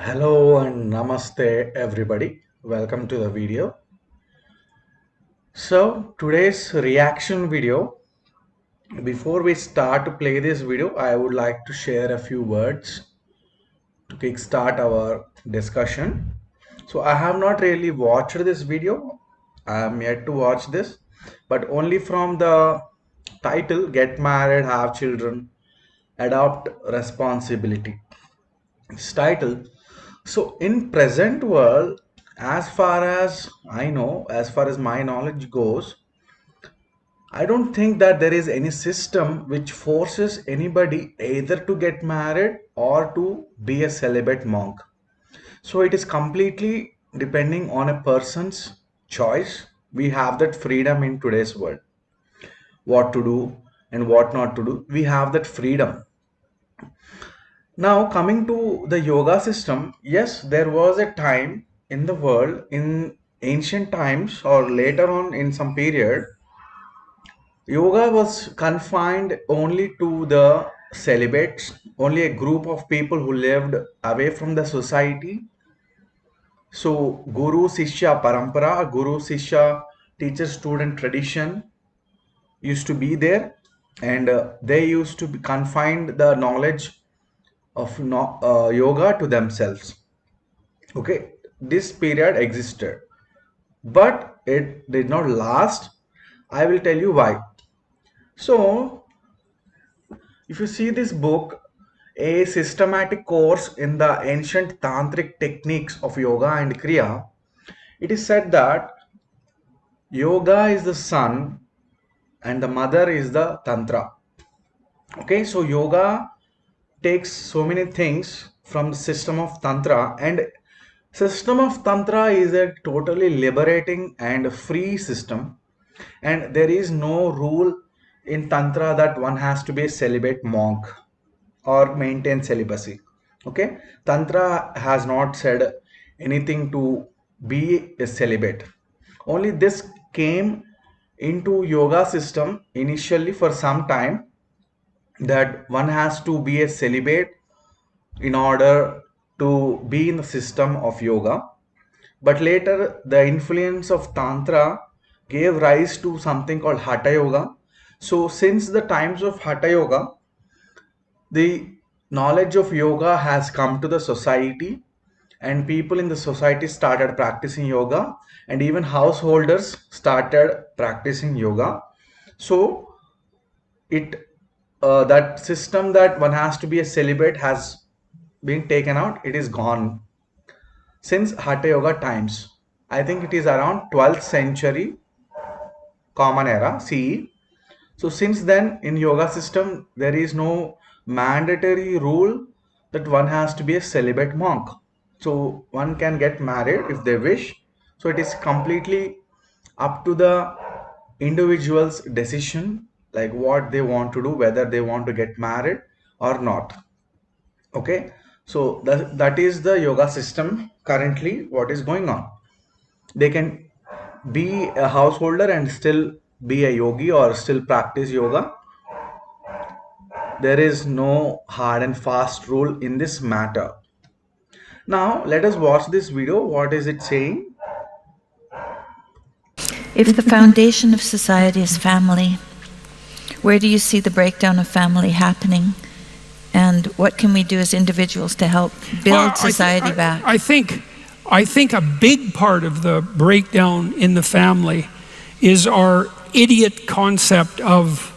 Hello and namaste everybody. Welcome to the video. So today's reaction video. Before we start to play this video, I would like to share a few words to kickstart our discussion. So I have not really watched this video. I am yet to watch this, but only from the title "Get Married, Have Children, Adopt Responsibility." Its title. So in present world, as far as I know, as far as my knowledge goes, I don't think that there is any system which forces anybody either to get married or to be a celibate monk. So it is completely depending on a person's choice. We have that freedom in today's world. What to do and what not to do. We have that freedom. Now, coming to the yoga system, yes, there was a time in the world in ancient times or later on in some period, yoga was confined only to the celibates, only a group of people who lived away from the society. So, Guru Sishya Parampara, Guru Sishya teacher student tradition used to be there, and they used to be confined the knowledge of yoga to themselves. Okay, this period existed, but it did not last. I will tell you why. So, if you see this book, a systematic course in the ancient tantric techniques of yoga and kriya, it is said that yoga is the sun and the mother is the tantra. Okay, so yoga takes so many things from the system of tantra, and system of tantra is a totally liberating and free system, and there is no rule in tantra that one has to be a celibate monk or maintain celibacy. Okay, tantra has not said anything to be a celibate. Only this came into yoga system initially for some time, that one has to be a celibate in order to be in the system of yoga. But later, the influence of Tantra gave rise to something called Hatha Yoga. So, since the times of Hatha Yoga, the knowledge of yoga has come to the society, and people in the society started practicing yoga, and even householders started practicing yoga. So, it that system that one has to be a celibate has been taken out. It is gone since Hatha Yoga times. I think it is around 12th century Common Era CE. So since then in yoga system there is no mandatory rule that one has to be a celibate monk. So one can get married if they wish. So it is completely up to the individual's decision, like what they want to do, whether they want to get married or not. Okay, so that is the yoga system currently what is going on. They can be a householder and still be a yogi or still practice yoga. There is no hard and fast rule in this matter. Now let us watch this video. What is it saying? If the foundation of society is family, where do you see the breakdown of family happening? And what can we do as individuals to help build society back? I think a big part of the breakdown in the family is our idiot concept of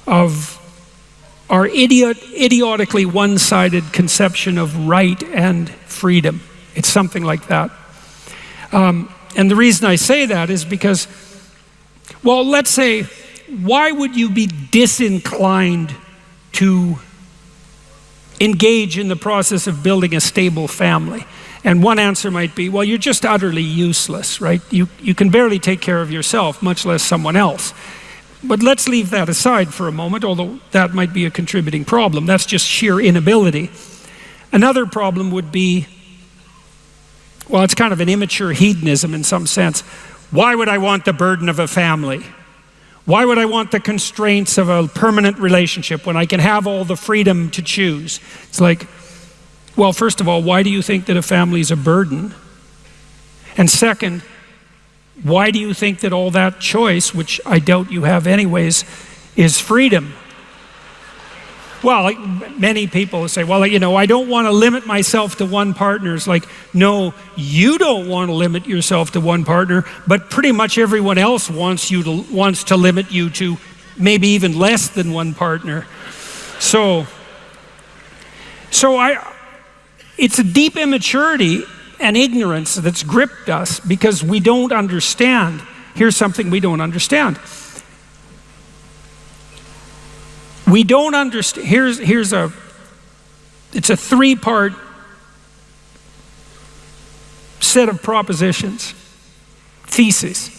our idiotically one-sided conception of right and freedom. It's something like that. And the reason I say that is because, well, let's say, why would you be disinclined to engage in the process of building a stable family? And one answer might be, well, you're just utterly useless, right? You can barely take care of yourself, much less someone else. But let's leave that aside for a moment, although that might be a contributing problem. That's just sheer inability. Another problem would be, well, it's kind of an immature hedonism in some sense. Why would I want the burden of a family? Why would I want the constraints of a permanent relationship when I can have all the freedom to choose? It's like, Well, first of all, why do you think that a family is a burden? And second, why do you think that all that choice, which I doubt you have anyways, is freedom? Well, like many people say, well, you know, I don't want to limit myself to one partner. It's like, no, you don't want to limit yourself to one partner, but pretty much everyone else wants to limit you to maybe even less than one partner. So it's a deep immaturity and ignorance that's gripped us because we don't understand. Here's something we don't understand. We don't understand. It's a three-part set of propositions, theses.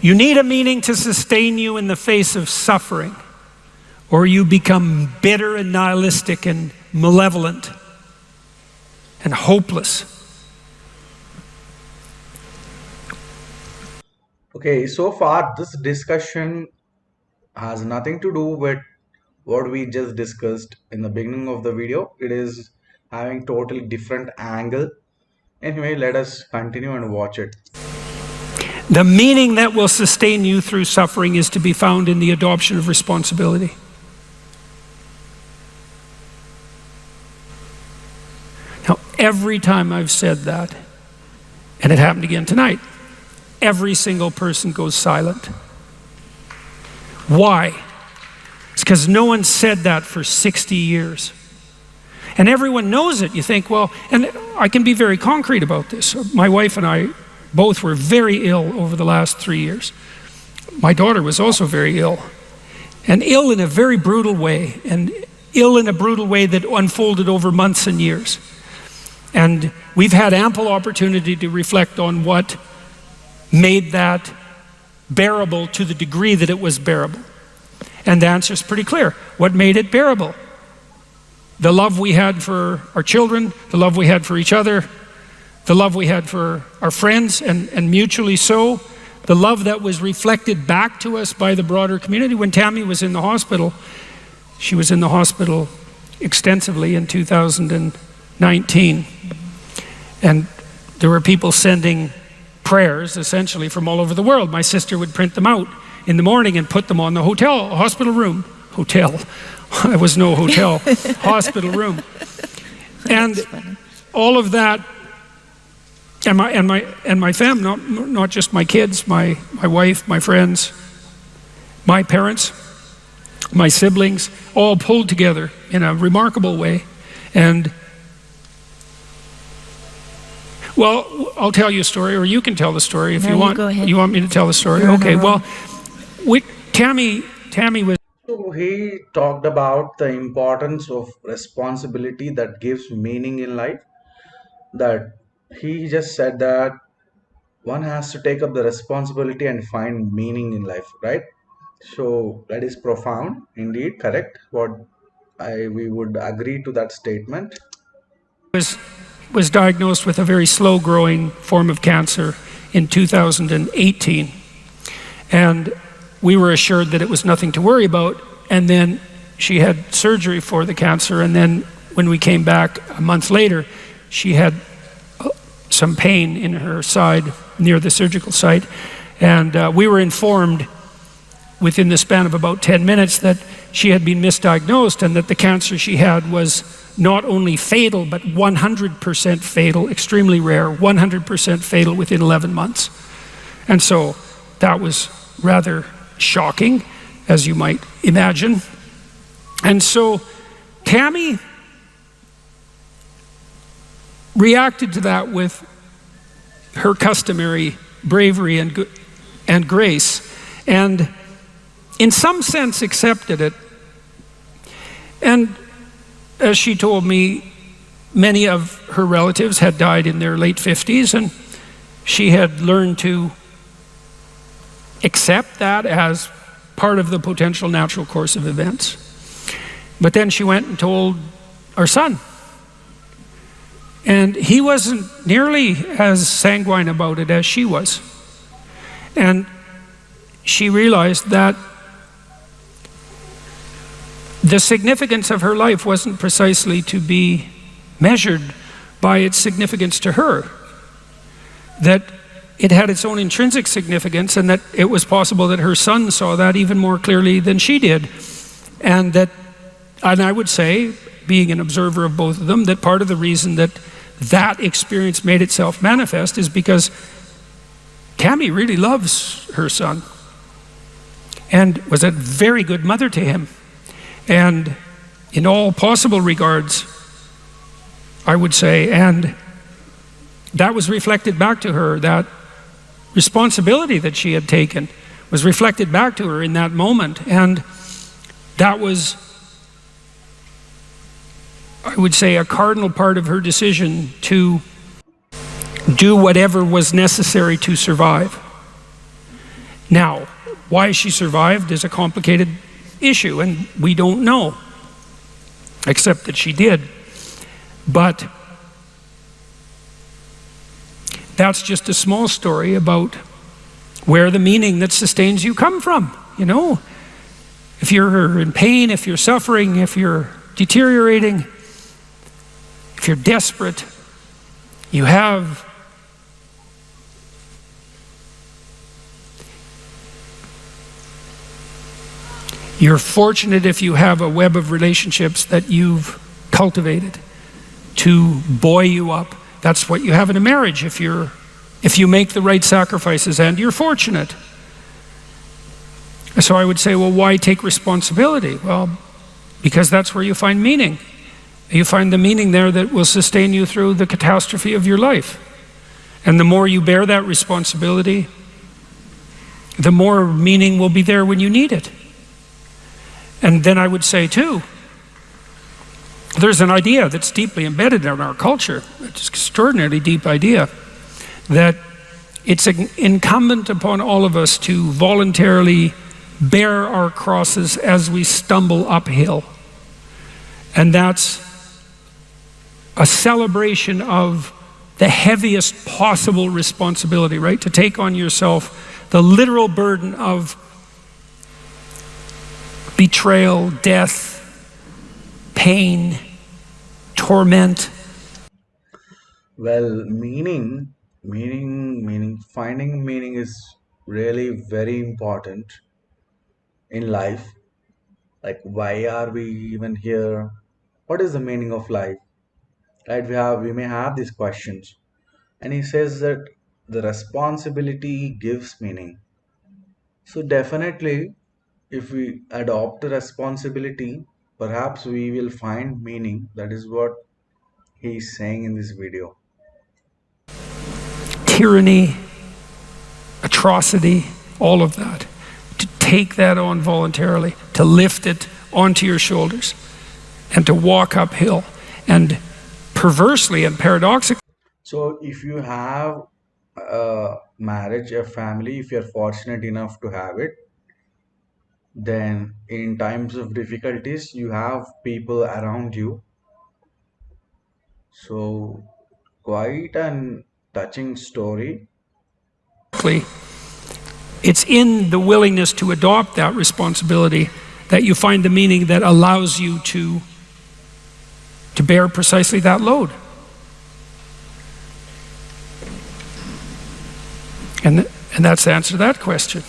You need a meaning to sustain you in the face of suffering, or you become bitter and nihilistic and malevolent and hopeless. Okay, so far this discussion has nothing to do with what we just discussed in the beginning of the video. It is having totally different angle. Anyway, let us continue and watch it. The meaning that will sustain you through suffering is to be found in the adoption of responsibility. Now, every time I've said that, and it happened again tonight, every single person goes silent. Why? It's because no one said that for 60 years. And everyone knows it. You think, well, and I can be very concrete about this. My wife and I both were very ill over the last 3 years. My daughter was also very ill. And ill in a very brutal way. And ill in a brutal way that unfolded over months and years. And we've had ample opportunity to reflect on what made that bearable to the degree that it was bearable. And the answer is pretty clear. What made it bearable? The love we had for our children, the love we had for each other, the love we had for our friends, and mutually so, the love that was reflected back to us by the broader community. When Tammy was in the hospital, she was in the hospital extensively in 2019. And there were people sending prayers essentially from all over the world. My sister would print them out in the morning and put them on the hospital room. It was no hotel, hospital room. And all of that, and my family, not just my kids, my wife, my friends, my parents, my siblings, all pulled together in a remarkable way. And well, I'll tell you a story, or you can tell the story if you want. Go ahead. You want me to tell the story? Okay. Well, Tammy was. So he talked about the importance of responsibility that gives meaning in life. That he just said that one has to take up the responsibility and find meaning in life, right? So that is profound, indeed, correct. We would agree to that statement. was diagnosed with a very slow-growing form of cancer in 2018. And we were assured that it was nothing to worry about. And then she had surgery for the cancer. And then when we came back a month later, she had some pain in her side near the surgical site. And we were informed within the span of about 10 minutes that she had been misdiagnosed and that the cancer she had was not only fatal, but 100% fatal, extremely rare, 100% fatal within 11 months. And so that was rather shocking, as you might imagine. And so Tammy reacted to that with her customary bravery and grace, and in some sense accepted it. And as she told me, many of her relatives had died in their late 50s, and she had learned to accept that as part of the potential natural course of events. But then she went and told our son. And he wasn't nearly as sanguine about it as she was. And she realized that the significance of her life wasn't precisely to be measured by its significance to her, that it had its own intrinsic significance, and that it was possible that her son saw that even more clearly than she did. And I would say, being an observer of both of them, that part of the reason that that experience made itself manifest is because Cami really loves her son and was a very good mother to him. And in all possible regards, I would say, and that was reflected back to her, that responsibility that she had taken was reflected back to her in that moment. And that was, I would say, a cardinal part of her decision to do whatever was necessary to survive. Now, why she survived is a complicated issue, and we don't know, except that she did. But that's just a small story about where the meaning that sustains you come from. You know, if you're in pain, if you're suffering, if you're deteriorating, if you're desperate, you have you're fortunate if you have a web of relationships that you've cultivated to buoy you up. That's what you have in a marriage if you make the right sacrifices, and you're fortunate. So I would say, well, why take responsibility? Well, because that's where you find meaning. You find the meaning there that will sustain you through the catastrophe of your life. And the more you bear that responsibility, the more meaning will be there when you need it. And then I would say too, there's an idea that's deeply embedded in our culture, it's an extraordinarily deep idea, that it's incumbent upon all of us to voluntarily bear our crosses as we stumble uphill. And that's a celebration of the heaviest possible responsibility, right? To take on yourself the literal burden of betrayal, death, pain, torment. Well, finding meaning is really very important in life. Like, why are we even here? What is the meaning of life? Right? We may have these questions. And he says that the responsibility gives meaning. So definitely, if we adopt the responsibility, perhaps we will find meaning. That is what he is saying in this video. Tyranny, atrocity, all of that. To take that on voluntarily, to lift it onto your shoulders, and to walk uphill. And perversely and paradoxically, So if you have a marriage, a family, if you're fortunate enough to have it, then in times of difficulties, you have people around you. So quite an touching story. it's in the willingness to adopt that responsibility that you find the meaning that allows you to bear precisely that load. And that's the answer to that question.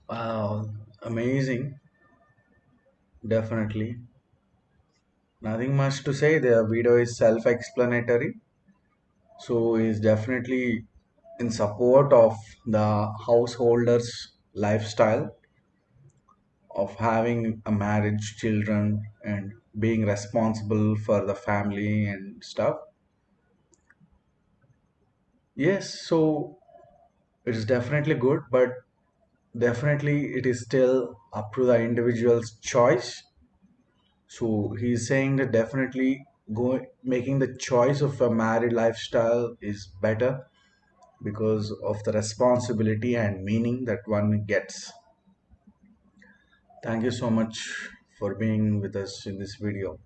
Wow, amazing. Definitely. Nothing much to say. The video is self-explanatory. So he's definitely in support of the householder's lifestyle of having a marriage, children, and being responsible for the family and stuff. Yes, so it is definitely good, but definitely it is still up to the individual's choice. So he's saying that definitely making the choice of a married lifestyle is better because of the responsibility and meaning that one gets. Thank you so much for being with us in this video.